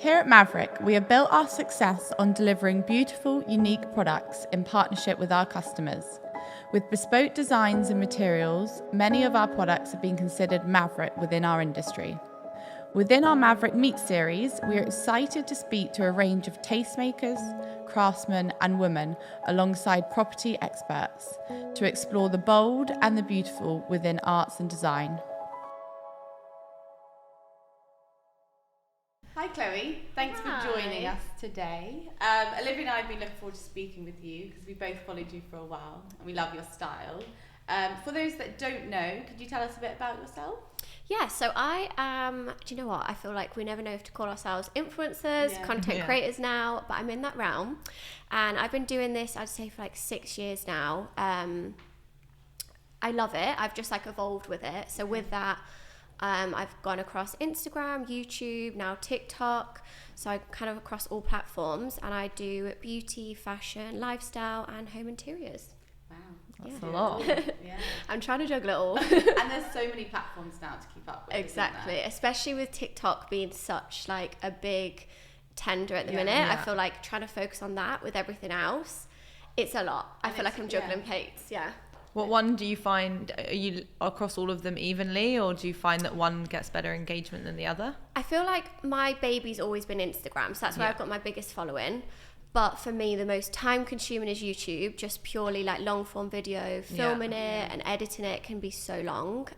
Here at Maverick, we have built our success on delivering beautiful, unique products in partnership with our customers. With bespoke designs and materials, many of our products have been considered Maverick within our industry. Within our Maverick Meets series, we are excited to speak to a range of tastemakers, craftsmen and women alongside property experts to explore the bold and the beautiful within arts and design. Hi Chloe, thanks for joining us today. Olivia and I have been looking forward to speaking with you because we both followed you for a while and we love your style. For those that don't know, could you tell us a bit about yourself? Yeah, so I am, do you know what? I feel like we never know if to call ourselves influencers, content creators now, but I'm in that realm. And I've been doing this, I'd say, for like 6 years now. I love it. I've just like evolved with it. So with that, I've gone across Instagram, YouTube, now TikTok. So I kind of across all platforms, and I do beauty, fashion, lifestyle, and home interiors. Wow, that's a lot. Yeah. I'm trying to juggle it all. And there's so many platforms now to keep up with. Exactly, especially with TikTok being such like a big tender at the minute. I feel like trying to focus on that with everything else, it's a lot. I feel like I'm juggling plates. What one do you find, are you across all of them evenly, or do you find that one gets better engagement than the other? I feel like my baby's always been Instagram, so that's where I've got my biggest following. But for me, the most time consuming is YouTube, just purely like long form video, filming it and editing it can be so long.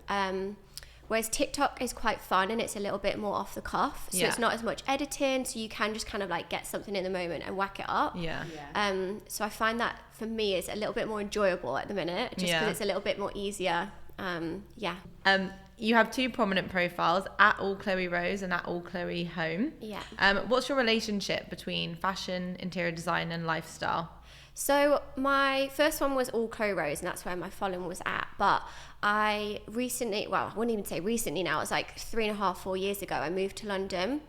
Whereas TikTok is quite fun and it's a little bit more off the cuff. So it's not as much editing, so you can just kind of like get something in the moment and whack it up. So I find that for me it's a little bit more enjoyable at the minute, just because it's a little bit more easier. You have two prominent profiles, at All Chloe Rose and at All Chloe Home. What's your relationship between fashion, interior design and lifestyle? So my first one was All Chloe Rose, and that's where my following was at. But I recently, well, I wouldn't even say recently now, it was like 3.5, 4 years ago, I moved to London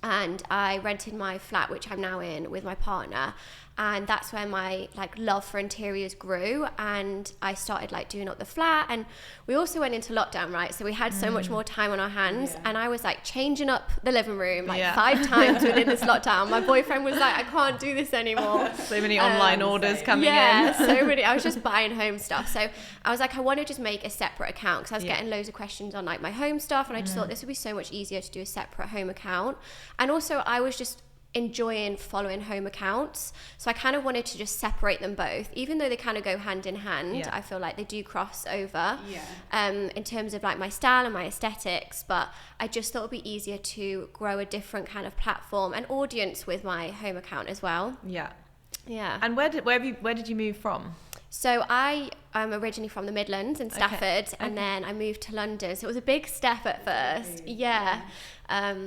and I rented my flat, which I'm now in with my partner. And that's where my like love for interiors grew, and I started like doing up the flat. And we also went into lockdown, right? So we had so much more time on our hands, and I was like changing up the living room like 5 times within this lockdown. My boyfriend was like, I can't do this anymore. So many online orders coming in. So many. I was just buying home stuff. So I was like, I want to just make a separate account, because I was getting loads of questions on like my home stuff, and I just thought this would be so much easier to do a separate home account. And also I was just enjoying following home accounts, so I kind of wanted to just separate them both, even though they kind of go hand in hand. I feel like they do cross over in terms of like my style and my aesthetics, but I just thought it'd be easier to grow a different kind of platform and audience with my home account as well. And where did you move from? So I am originally from the Midlands in Stafford, and then I moved to London. So it was a big step at first.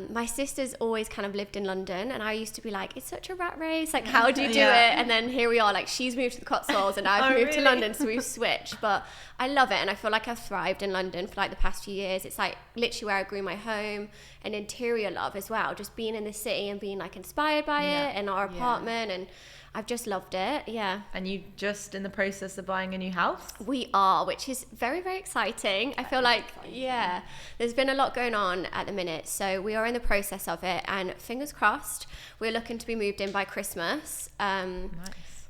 My sister's always kind of lived in London, and I used to be like, it's such a rat race. Like, how do you do it? And then here we are, like she's moved to the Cotswolds and I've moved to London, so we've switched. But I love it, and I feel like I've thrived in London for like the past few years. It's like literally where I grew my home and interior love as well. Just being in the city and being like inspired by it in our apartment, and I've just loved it. And you just in the process of buying a new house? We are, which is very, very exciting. I feel like, there's been a lot going on at the minute. So we are in the process of it, and fingers crossed, we're looking to be moved in by Christmas. Nice.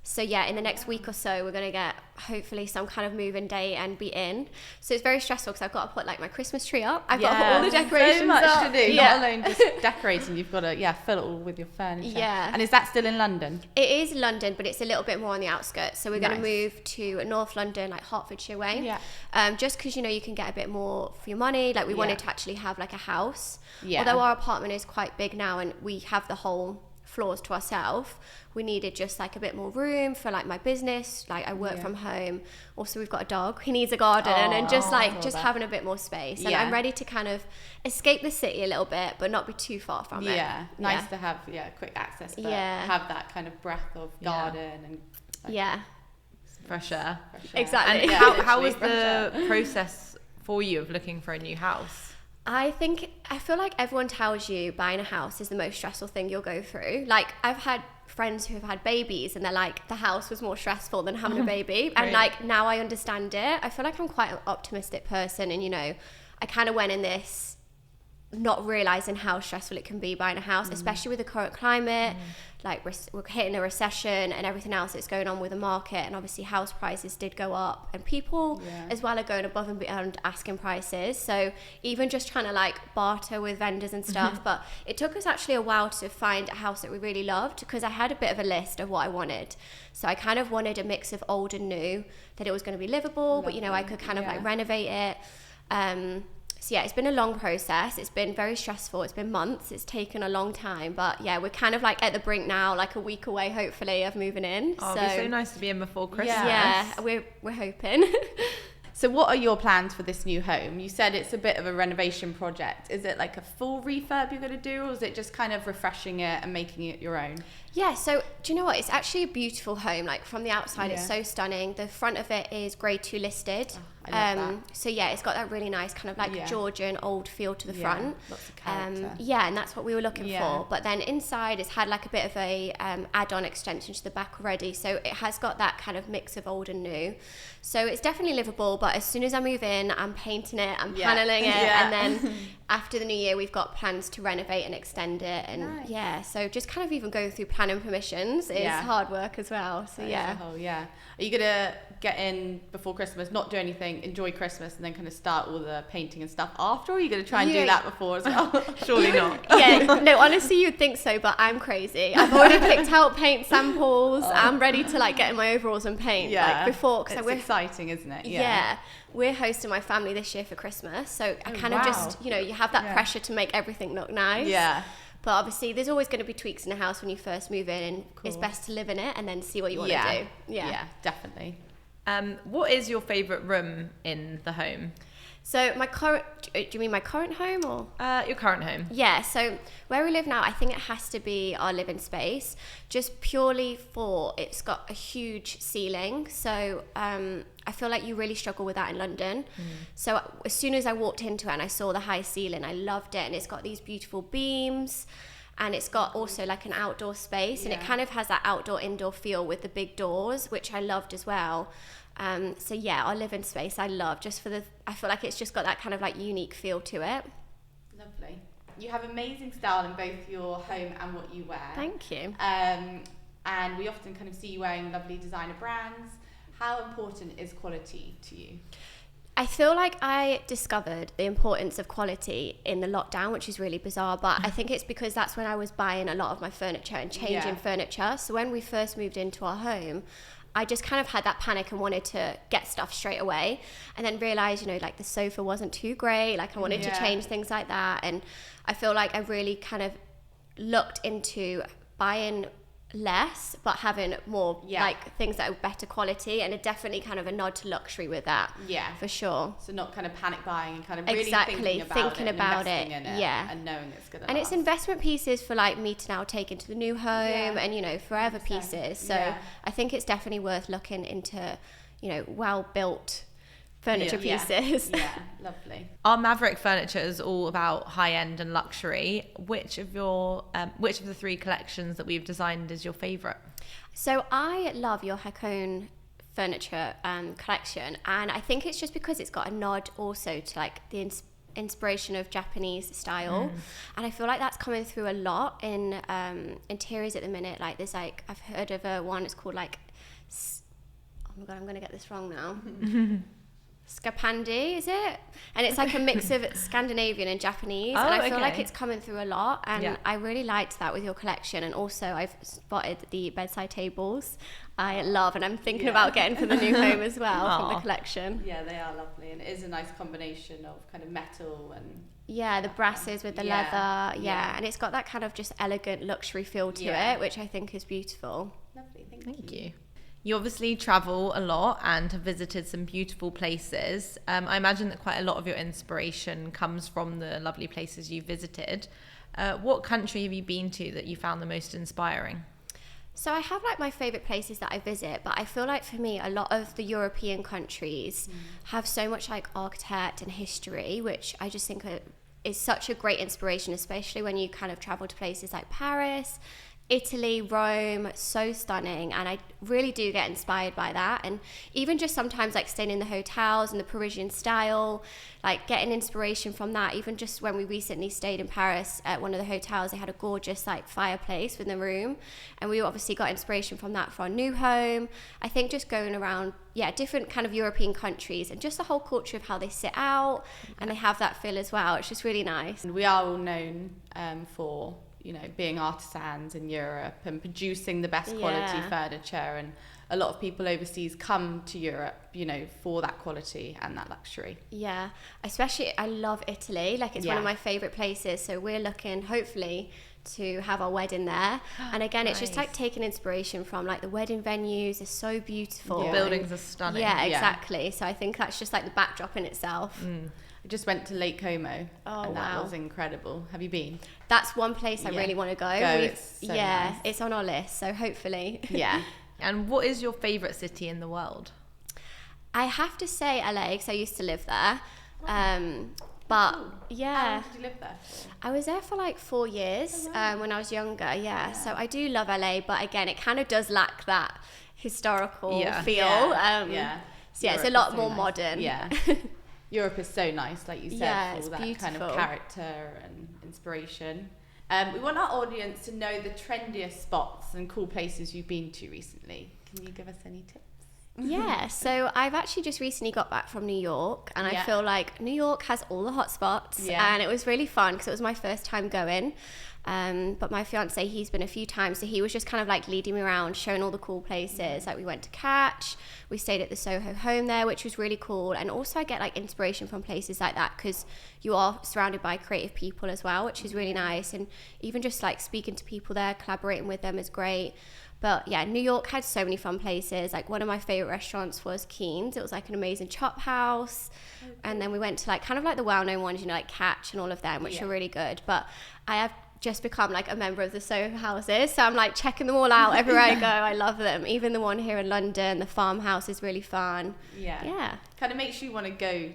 So in the next week or so, we're going to get hopefully some kind of move-in date and be in. So it's very stressful because I've got to put like my Christmas tree up. I've got to put all the decorations so much up. to do. Not alone just decorating, you've got to fill it all with your furniture. And is that still in London? It is London, but it's a little bit more on the outskirts. So we're going to move to North London, like Hertfordshire way. Just because you can get a bit more for your money. Like we wanted to actually have like a house. Although our apartment is quite big now and we have the whole floors to ourselves, we needed just like a bit more room for like my business. Like I work from home. Also we've got a dog, he needs a garden, and just having a bit more space. And I'm ready to kind of escape the city a little bit, but not be too far from it. Nice to have quick access, but have that kind of breath of garden and fresh air. Exactly. And how was the process for you of looking for a new house? I feel like everyone tells you buying a house is the most stressful thing you'll go through. Like I've had friends who have had babies and they're like, the house was more stressful than having a baby. And like now I understand it. I feel like I'm quite an optimistic person, and I kind of went in this not realizing how stressful it can be buying a house, especially with the current climate. Like we're hitting a recession and everything else that's going on with the market, and obviously house prices did go up, and people as well are going above and beyond asking prices. So even just trying to like barter with vendors and stuff, but it took us actually a while to find a house that we really loved, because I had a bit of a list of what I wanted. So I kind of wanted a mix of old and new, that it was going to be livable, but you know, I could kind of like renovate it. So yeah, it's been a long process. It's been very stressful. It's been months. It's taken a long time. But yeah, we're kind of like at the brink now, like a week away, hopefully, of moving in. Oh, it'll be so nice to be in before Christmas. Yeah, we're hoping. So what are your plans for this new home? You said it's a bit of a renovation project. Is it like a full refurb you're going to do, or is it just kind of refreshing it and making it your own? Yeah, so do you know what? It's actually a beautiful home. Like from the outside, it's so stunning. The front of it is grade 2 listed. Oh, I love that. So yeah, it's got that really nice kind of like Georgian old feel to the front. Lots of character. Yeah, and that's what we were looking for. But then inside, it's had like a bit of a add-on extension to the back already. So it has got that kind of mix of old and new. So it's definitely livable. But as soon as I move in, I'm painting it, I'm paneling it, and then after the new year, we've got plans to renovate and extend it. And so just kind of even going through planning permissions is hard work as well. So Are you gonna get in before Christmas, not do anything, enjoy Christmas, and then kind of start all the painting and stuff after, or are you gonna try and do that before as well? Surely not. No, honestly you'd think so, but I'm crazy. I've already picked out paint samples. I'm ready to like get in my overalls and paint like before, because it's exciting, isn't it? We're hosting my family this year for Christmas, so I kind of just, you know, you have that pressure to make everything look nice. But obviously there's always going to be tweaks in a house when you first move in, and it's best to live in it and then see what you want to do. Yeah, definitely. What is your favourite room in the home? So my current, do you mean my current home or? Your current home. Yeah, so where we live now, I think it has to be our living space, just purely for it's got a huge ceiling. So I feel like you really struggle with that in London. So as soon as I walked into it and I saw the high ceiling, I loved it. And it's got these beautiful beams, and it's got also like an outdoor space, and it kind of has that outdoor indoor feel with the big doors, which I loved as well. So yeah, our living space I love, just for I feel like it's just got that kind of like unique feel to it. Lovely. You have amazing style in both your home and what you wear. Thank you. And we often kind of see you wearing lovely designer brands. How important is quality to you? I feel like I discovered the importance of quality in the lockdown, which is really bizarre, but I think it's because that's when I was buying a lot of my furniture and changing furniture. So when we first moved into our home, I just kind of had that panic and wanted to get stuff straight away, and then realized, you know, like the sofa wasn't too great, like I wanted to change things like that. And I feel like I really kind of looked into buying less but having more like things that are better quality, and it definitely kind of a nod to luxury with that, for sure. So not kind of panic buying and kind of really thinking about it in it, and knowing it's gonna and last. It's investment pieces for like me to now take into the new home, and you know, forever 100%. Pieces. So I think it's definitely worth looking into, you know, well built furniture pieces. Lovely. Our Maverick furniture is all about high end and luxury. Which of the 3 collections that we've designed is your favourite? So I love your Hakone furniture collection, and I think it's just because it's got a nod also to like the inspiration of Japanese style, and I feel like that's coming through a lot in interiors at the minute. Like there's like, I've heard of one, it's called like, oh my god, I'm gonna get this wrong now. Scapandi, is it? And it's like a mix of Scandinavian and Japanese, and I feel like it's coming through a lot, and I really liked that with your collection. And also I've spotted the bedside tables I love, and I'm thinking about getting for the new home as well from the collection. Yeah, they are lovely, and it is a nice combination of kind of metal and the brasses with the leather, and it's got that kind of just elegant luxury feel to it, which I think is beautiful. Lovely, thank you. You obviously travel a lot and have visited some beautiful places. I imagine that quite a lot of your inspiration comes from the lovely places you visited. What country have you been to that you found the most inspiring? So I have like my favourite places that I visit, but I feel like for me, a lot of the European countries have so much like architect and history, which I just think is such a great inspiration, especially when you kind of travel to places like Paris, Italy, Rome, so stunning, and I really do get inspired by that. And even just sometimes like staying in the hotels and the Parisian style, like getting inspiration from that. Even just when we recently stayed in Paris at one of the hotels, they had a gorgeous like fireplace within the room, and we obviously got inspiration from that for our new home. I think just going around, different kind of European countries, and just the whole culture of how they sit out and they have that feel as well. It's just really nice. And we are all known for being artisans in Europe and producing the best quality furniture, and a lot of people overseas come to Europe, for that quality and that luxury. Yeah, especially I love Italy. Like it's one of my favorite places. So we're looking, hopefully, to have our wedding there. And again, Nice. It's just like taking inspiration from like the wedding venues. They're so beautiful. The buildings are stunning. Yeah, exactly. So I think that's just like the backdrop in itself. I just went to Lake Como, and that was incredible. Have you been? That's one place I really want to go. It's so nice. It's on our list, so hopefully. Yeah. And what is your favourite city in the world? I have to say LA, because I used to live there. But yeah. How long did you live there for? I was there for like 4 years when I was younger, So I do love LA, but again, it kind of does lack that historical feel. So it's a lot more modern. Yeah. Europe is so nice, like you said, for all that beautiful. kind of character and inspiration. We want our audience to know the trendiest spots and cool places you've been to recently. Can you give us any tips? Yeah, so I've actually just recently got back from New York, and I feel like New York has all the hot spots, and it was really fun because it was my first time going. But my fiance, he's been a few times, so he was just kind of like leading me around, showing all the cool places. Like we went to Catch, we stayed at the Soho home there, which was really cool. And also I get like inspiration from places like that because you are surrounded by creative people as well, which is really nice. And even just like speaking to people there, collaborating with them is great. But yeah, New York had so many fun places. Like one of my favorite restaurants was Keen's. It was like an amazing chop house. Okay. And then we went to like kind of like the well-known ones, like Catch and all of them, which are really good. But I have just become like a member of the Soho houses, so I'm like checking them all out everywhere I go. I love them. Even the one here in London, the farmhouse, is really fun. Yeah, kind of makes you want to go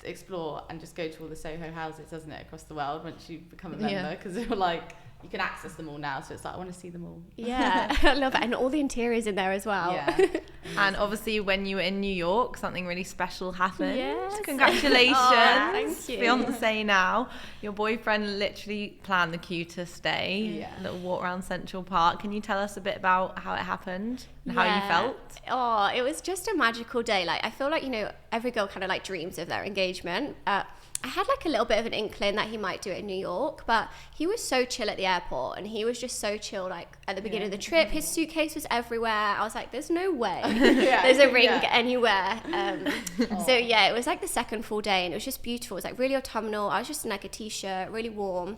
explore and just go to all the Soho houses, doesn't it, across the world once you become a member, because you're like, you can access them all now, so it's like I want to see them all. I love it. And all the interiors in there as well. And obviously when you were in New York, something really special happened. Congratulations. Thank you. Fiance now. Your boyfriend literally planned the cutest day, a little walk around Central Park. Can you tell us a bit about how it happened and how you felt? It was just a magical day. Like I feel like, every girl kind of like dreams of their engagement. I had like a little bit of an inkling that he might do it in New York, but he was so chill at the airport, and he was just so chill like at the beginning of the trip. His suitcase was everywhere. I was like, there's no way there's a ring anywhere. So it was like the second full day, and it was just beautiful. It was like really autumnal. I was just in like a t-shirt, really warm.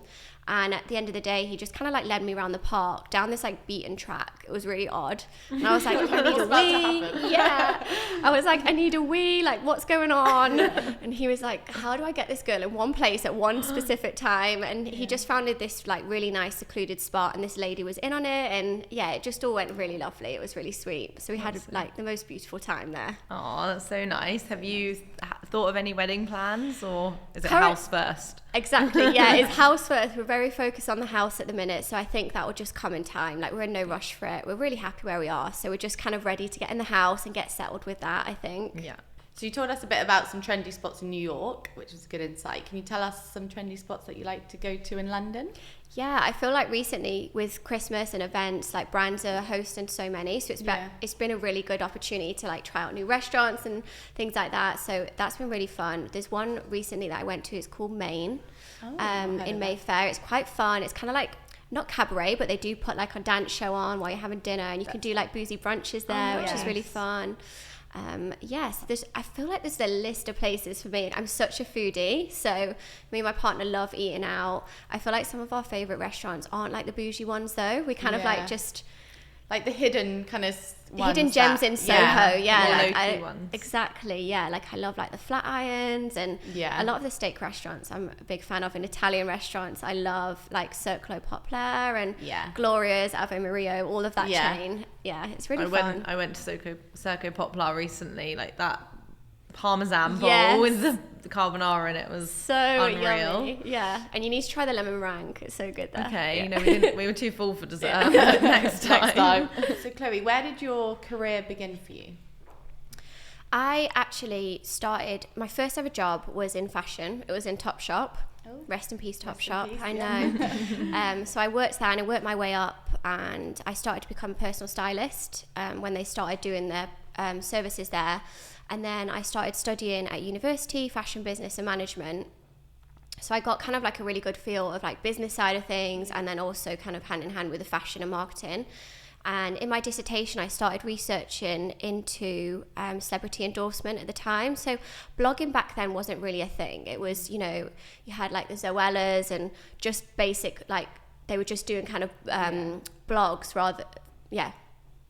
And at the end of the day, he just kind of like led me around the park down this like beaten track. It was really odd. And I was like, I need a wee. I was like, I need a wee. Like, what's going on? And he was like, how do I get this girl in one place at one specific time? And he just found this like really nice secluded spot, and this lady was in on it. And it just all went really lovely. It was really sweet. So we had like the most beautiful time there. Oh, that's so nice. Have you thought of any wedding plans, or is it house first? Exactly, it's house first. We're very focused on the house at the minute, so I think that will just come in time. Like, we're in no rush for it. We're really happy where we are, so we're just kind of ready to get in the house and get settled with that, I think. Yeah. So you told us a bit about some trendy spots in New York, which was a good insight. Can you tell us some trendy spots that you like to go to in London? Yeah, I feel like recently with Christmas and events, like brands are hosting so many, so it's been a really good opportunity to like try out new restaurants and things like that. So that's been really fun. There's one recently that I went to. It's called Maine, in Mayfair. It's quite fun. It's kind of like not cabaret, but they do put like a dance show on while you're having dinner, and you can do like boozy brunches there, which is really fun. I feel like there's a list of places for me. I'm such a foodie, so me and my partner love eating out. I feel like some of our favourite restaurants aren't like the bougie ones though. We kind of like just like the hidden kind of hidden gems in Soho, local ones. Exactly, like I love like the Flatirons and a lot of the steak restaurants I'm a big fan of. In Italian restaurants, I love like Circolo Poplar and Gloria's, Ave Maria, all of that chain. It's really fun. I went to Circo Poplar recently, like that Parmesan bowl with the the carbonara in it was so unreal. yummy. Yeah, and you need to try the lemon meringue. It's so good there. Okay, yeah. you know, we were too full for dessert. Next time. So Chloe, where did your career begin for you? I actually started, my first ever job was in fashion. It was in Topshop. Oh. Rest in peace, Rest in Topshop. peace, I yeah. know. So I worked there and I worked my way up, and I started to become a personal stylist when they started doing their services there. And then I started studying at university, fashion business and management. So I got kind of like a really good feel of like business side of things, and then also kind of hand in hand with the fashion and marketing. And in my dissertation, I started researching into celebrity endorsement at the time. So blogging back then wasn't really a thing. It was, you know, you had like the Zoellas and just basic, like they were just doing kind of blogs rather,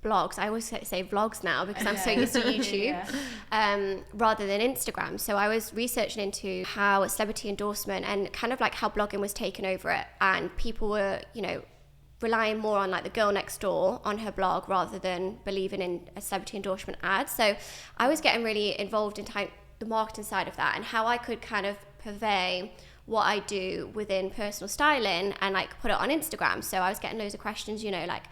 blogs. I always say vlogs now because I'm so used to YouTube, rather than Instagram. So I was researching into how celebrity endorsement and kind of like how blogging was taking over it, and people were, you know, relying more on like the girl next door on her blog rather than believing in a celebrity endorsement ad. So I was getting really involved in the marketing side of that and how I could kind of purvey what I do within personal styling and like put it on Instagram. So I was getting loads of questions, you know, like,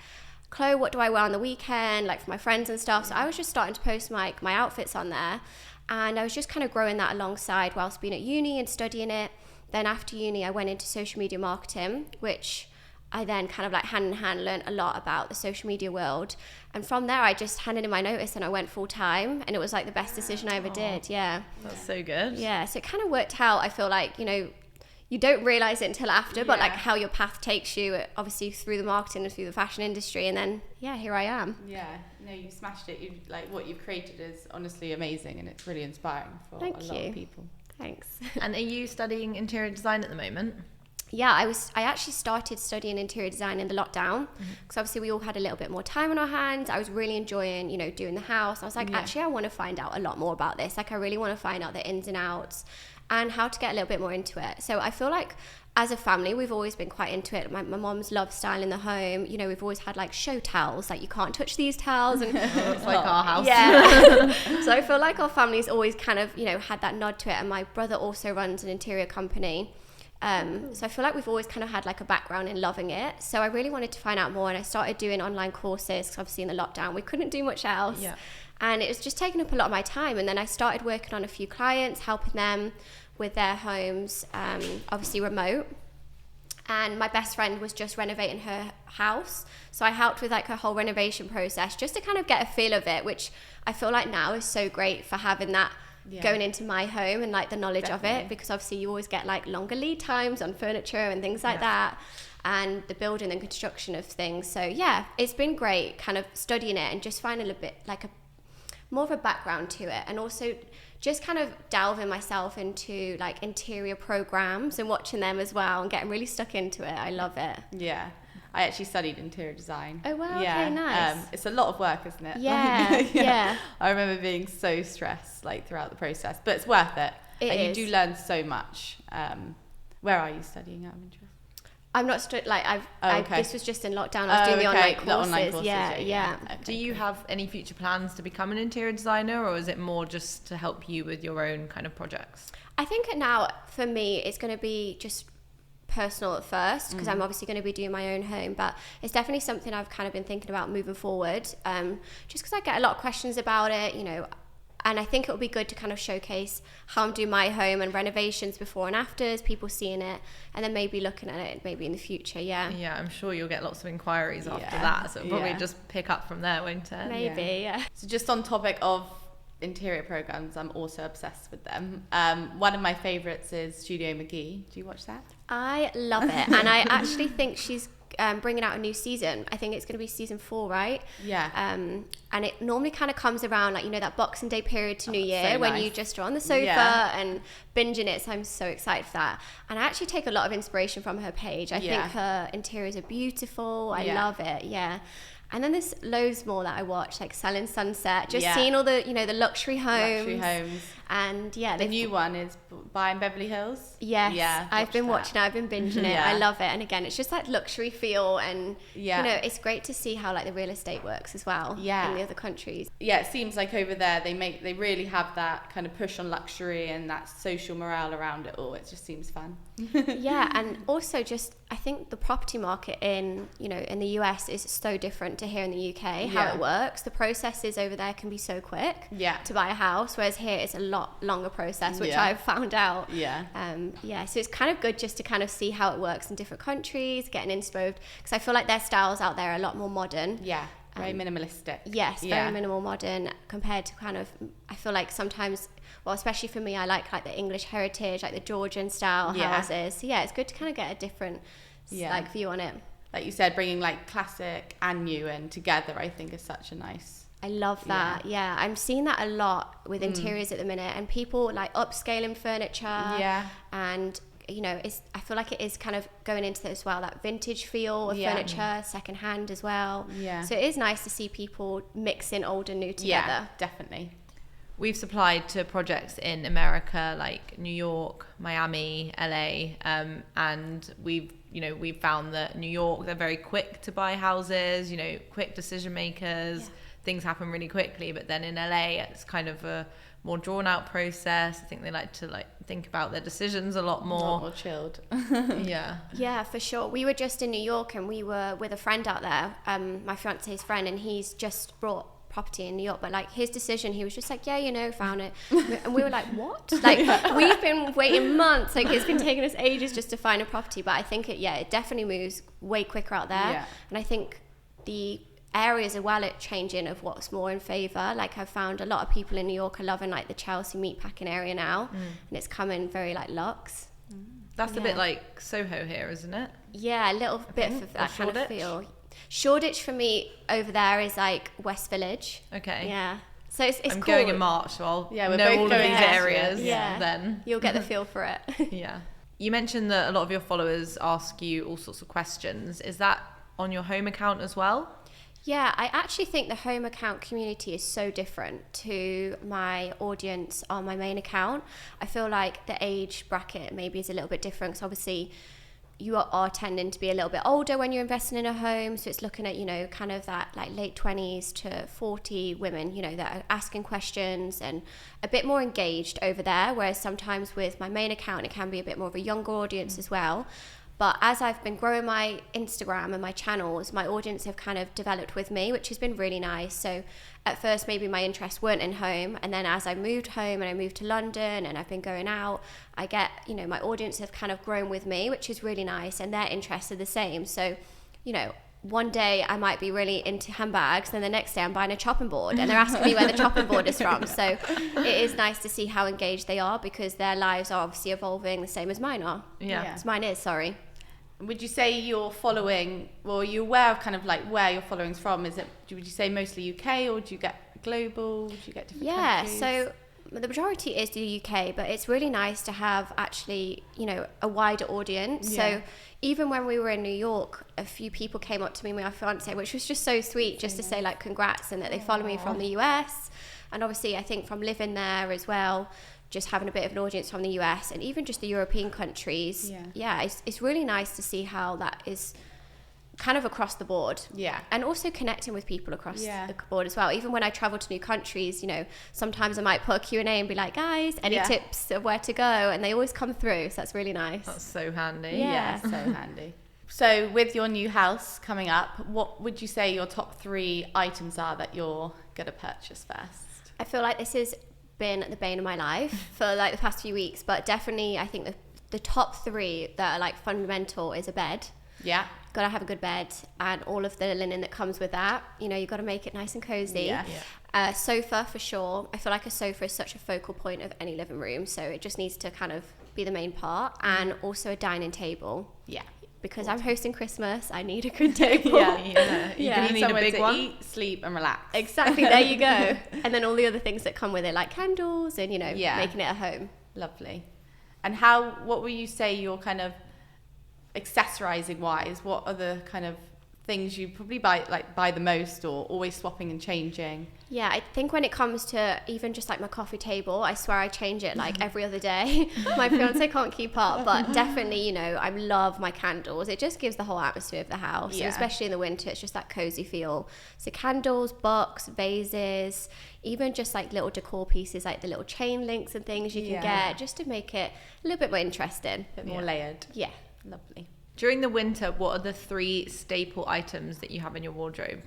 Chloe, what do I wear on the weekend, like for my friends and stuff. So I was just starting to post my outfits on there, and I was just kind of growing that alongside whilst being at uni and studying it. Then after uni I went into social media marketing, which I then kind of like hand in hand learned a lot about the social media world. And from there, I just handed in my notice and I went full time. And it was like the best decision I ever did. Yeah. That's so good. Yeah. So it kind of worked out. I feel like, you know, you don't realize it until after, but like how your path takes you, obviously through the marketing and through the fashion industry. And then, here I am. Yeah. No, you smashed it. You like what you've created is honestly amazing, and it's really inspiring for a lot of people. Thanks. And are you studying interior design at the moment? Yeah, I actually started studying interior design in the lockdown because obviously we all had a little bit more time on our hands. I was really enjoying, you know, doing the house. I was like, actually, I want to find out a lot more about this. Like, I really want to find out the ins and outs and how to get a little bit more into it. So I feel like as a family, we've always been quite into it. My mom's loved styling the home. You know, we've always had like show towels, like you can't touch these towels. And it's like our house. Yeah. So I feel like our family's always kind of, you know, had that nod to it. And my brother also runs an interior company. So I feel like we've always kind of had like a background in loving it. So I really wanted to find out more, and I started doing online courses because obviously in the lockdown we couldn't do much else. Yeah. And it was just taking up a lot of my time. And then I started working on a few clients, helping them with their homes, obviously remote. And my best friend was just renovating her house. So I helped with like her whole renovation process just to kind of get a feel of it, which I feel like now is so great for having that going into my home and like the knowledge of it, because obviously you always get like longer lead times on furniture and things like that, and the building and construction of things. So it's been great kind of studying it and just finding a bit like more of a background to it, and also just kind of delving myself into like interior programs and watching them as well and getting really stuck into it. I love it. Yeah. I actually studied interior design. Oh, wow. Okay, nice. It's a lot of work, isn't it? Yeah. I remember being so stressed like throughout the process, but it's worth it. You do learn so much. Where are you studying out of interest? I'm not this was just in lockdown. I was doing the online courses. Yeah. Okay, do you have any future plans to become an interior designer, or is it more just to help you with your own kind of projects? I think now for me it's going to be just personal at first, because I'm obviously going to be doing my own home, but it's definitely something I've kind of been thinking about moving forward, just because I get a lot of questions about it, you know, and I think it would be good to kind of showcase how I'm doing my home and renovations before and afters, people seeing it, and then maybe looking at it maybe in the future. Yeah, I'm sure you'll get lots of inquiries after that, so it'll probably just pick up from there, won't it? Maybe. So just on topic of interior programs, I'm also obsessed with them. One of my favorites is Studio McGee. Do you watch that? I love it, and I actually think she's bringing out a new season. I think it's going to be season 4, right? Yeah. And it normally kind of comes around like, you know, that Boxing Day period to New Year, so when nice. you just are on the sofa and binging it. So I'm so excited for that. And I actually take a lot of inspiration from her page. I think her interiors are beautiful. I love it. Yeah. And then there's loads more that I watch, like Selling Sunset, just seeing all the, you know, the luxury homes. And yeah, The new one is Buy in Beverly Hills. Yes, Yeah, I've been watching it. I've been binging it. Yeah. I love it. And again, it's just that luxury feel, and Yeah. you know, it's great to see how like the real estate works as well. Yeah. In the other countries. Yeah, it seems like over there they really have that kind of push on luxury and that social morale around it all. It just seems fun. Yeah, and also just I think the property market in the US is so different to here in the UK. How Yeah. it works, the processes over there can be so quick. Yeah. To buy a house, whereas here it's a lot longer process, which Yeah. I've found out. Yeah. So it's kind of good just to kind of see how it works in different countries, getting inspo, because I feel like their styles out there are a lot more modern. Yeah. Very minimalistic. Yes, Yeah. very minimal modern compared to kind of, I feel like sometimes, well, especially for me, I like the English heritage, like the Georgian style Yeah. houses. So yeah, it's good to kind of get a different like view on it. Like you said, bringing like classic and new in together, I think is such a nice. I love that. Yeah. I'm seeing that a lot with interiors at the minute, and people like upscaling furniture. Yeah. And I feel like it is kind of going into as well that vintage feel of furniture, second hand as well. Yeah. So it is nice to see people mixing old and new together. Yeah, definitely. We've supplied to projects in America like New York, Miami, LA, and we've found that New York, they're very quick to buy houses, quick decision makers. Yeah. Things happen really quickly, but then in LA it's kind of a more drawn out process. I think they like to think about their decisions a lot A lot more. more chilled. Yeah. Yeah, for sure. We were just in New York and we were with a friend out there, my fiance's friend, and he's just bought property in New York, but like his decision, he was just like, found it. And we were like, what? Like we've been waiting months, like it's been taking us ages just to find a property, but I think it definitely moves way quicker out there. Yeah. And I think the areas as well are changing of what's more in favor. Like I've found a lot of people in New York are loving like the Chelsea meatpacking area now, and it's coming very like luxe. That's a bit like Soho here, isn't it? Yeah, a little bit think, of that or kind of Shoreditch? feel. Shoreditch for me over there is like West Village. Okay. Yeah. So it's I'm cool. going in March, so I'll Yeah, we're know both all of going these next year. areas Yeah. then. You'll get the feel for it. Yeah. You mentioned that a lot of your followers ask you all sorts of questions. Is that on your home account as well? Yeah, I actually think the home account community is so different to my audience on my main account. I feel like the age bracket maybe is a little bit different, because obviously you are tending to be a little bit older when you're investing in a home, so it's looking at kind of that like late 20s to 40 women that are asking questions and a bit more engaged over there, whereas sometimes with my main account it can be a bit more of a younger audience as well. But as I've been growing my Instagram and my channels, my audience have kind of developed with me, which has been really nice. So at first, maybe my interests weren't in home. And then as I moved home and I moved to London and I've been going out, I get, my audience have kind of grown with me, which is really nice. And their interests are the same. So, one day I might be really into handbags, then the next day I'm buying a chopping board and they're asking me where the chopping board is from. So it is nice to see how engaged they are, because their lives are obviously evolving the same as mine are. Yeah. As mine is, sorry. Would you say you're following, or are you aware of kind of like where your following's from? Would you say mostly UK, or do you get global? Do you get different countries? So the majority is the UK, but it's really nice to have actually, a wider audience. Yeah. So even when we were in New York, a few people came up to me, my fiance, which was just so sweet, just to say like congrats, and that they follow me from the US. And obviously I think from living there as well, just having a bit of an audience from the US and even just the European countries. Yeah, it's really nice to see how that is kind of across the board. Yeah. And also connecting with people across Yeah. the board as well. Even when I travel to new countries, sometimes I might put a Q&A and be like, guys, any Yeah. tips of where to go? And they always come through. So that's really nice. That's so handy. Yeah. So handy. So with your new house coming up, what would you say your top 3 items are that you're going to purchase first? I feel like this has been the bane of my life for like the past few weeks, but definitely I think the top 3 that are like fundamental is a bed. Yeah. Got to have a good bed and all of the linen that comes with that. You've got to make it nice and cozy. Yeah. Sofa for sure. I feel like a sofa is such a focal point of any living room, so it just needs to kind of be the main part. And also a dining table. Yeah. Because I'm hosting Christmas, I need a good table. Yeah. Yeah. You need a Somewhere big to one. eat, sleep, and relax. Exactly, there you go. And then all the other things that come with it, like candles and, Yeah. making it a home. Lovely. And what will you say you're kind of accessorizing wise? What are the kind of things you probably buy the most, or always swapping and changing? Yeah, I think when it comes to even just like my coffee table, I swear I change it like every other day. My fiance can't keep up, but definitely, you know, I love my candles. It just gives the whole atmosphere of the house. Yeah. And especially in the winter, it's just that cozy feel. So candles, books, vases, even just like little decor pieces, like the little chain links and things you can get, just to make it a little bit more interesting. A bit more layered. Yeah. Lovely. During the winter, what are the 3 staple items that you have in your wardrobe?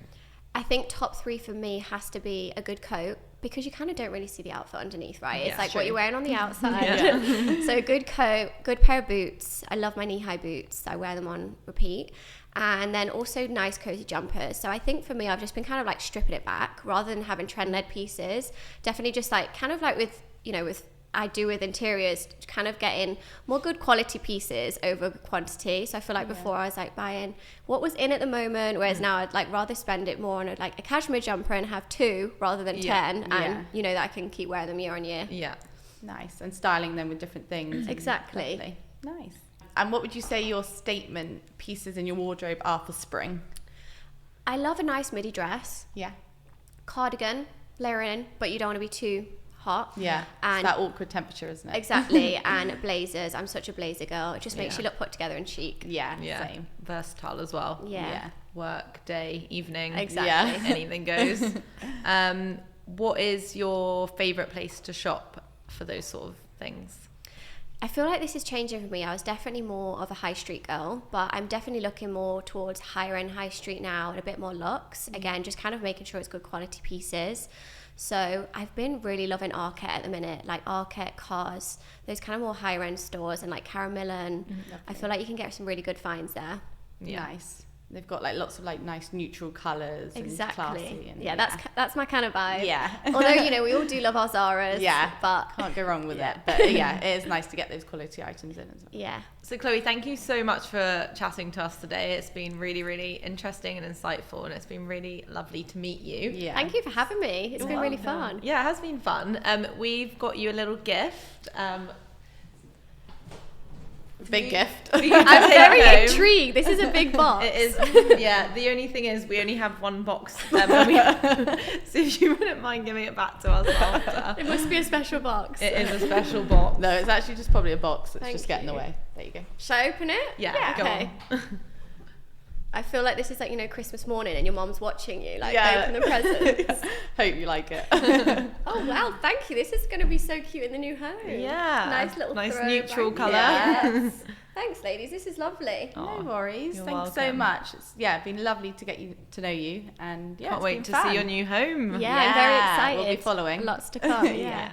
I think top 3 for me has to be a good coat, because you kind of don't really see the outfit underneath, right? Yeah, It's like true. what you're wearing on the outside. So a good coat, good pair of boots. I love my knee-high boots. I wear them on repeat. And then also nice cozy jumpers. So I think for me, I've just been kind of like stripping it back rather than having trend-led pieces. Definitely just like kind of like with, you know, with I do with interiors, kind of getting more good quality pieces over quantity. So I feel like before I was like buying what was in at the moment, whereas now I'd like rather spend it more on a cashmere jumper and have 2 rather than 10, and you know that I can keep wearing them year on year. Yeah. Nice. And styling them with different things. Exactly. Lovely. Nice. And what would you say your statement pieces in your wardrobe are for spring? I love a nice midi dress, Yeah. cardigan, layer in, but you don't want to be too hot. Yeah. And it's that awkward temperature, isn't it? exactly. And blazers. I'm such a blazer girl. It just makes you look put together and chic. Yeah. Yeah. Same. Versatile as well. Yeah. Work, day, evening. Exactly. Yeah. Anything goes. What is your favourite place to shop for those sort of things? I feel like this is changing for me. I was definitely more of a high street girl, but I'm definitely looking more towards higher end high street now and a bit more luxe. Again, just kind of making sure it's good quality pieces. So I've been really loving Arket at the minute, like Arket, Cars, those kind of more higher end stores, and like Caramillan. I feel like you can get some really good finds there. Yeah. Nice. They've got like lots of like nice neutral colours. Exactly. And classy. And, yeah, that's my kind of vibe. Yeah. Although, you know, we all do love our Zaras. Yeah. But Can't go wrong with it. But yeah, it is nice to get those quality items in as well. yeah. So Chloe, thank you so much for chatting to us today. It's been really, really interesting and insightful, and it's been really lovely to meet you. Yeah. Thank you for having me. It's been really fun. Yeah, it has been fun. We've got you a little gift. Big gift. I'm I'm very intrigued. This is a big box. It is, yeah. The only thing is, we only have one box, so if you wouldn't mind giving it back to us after. It must be a special box. It is a special box. No, it's actually just probably a box that's Thank just getting in you. the way. There you go. Shall I open it? Yeah, go okay. on. I feel like this is like, you know, Christmas morning and your mom's watching you, like Yeah. open the presents. Hope you like it. Oh wow, thank you. This is going to be so cute in the new home. Yeah. Nice little nice throwback. neutral colour. Yes. Thanks, ladies. This is lovely. Oh, No worries. you're Thanks so welcome. much. It's been lovely to get to know you, and Can't it's wait been to fun. see your new home. Yeah, I'm very Yeah, excited. we'll be following. Lots to come. Yeah. Yeah.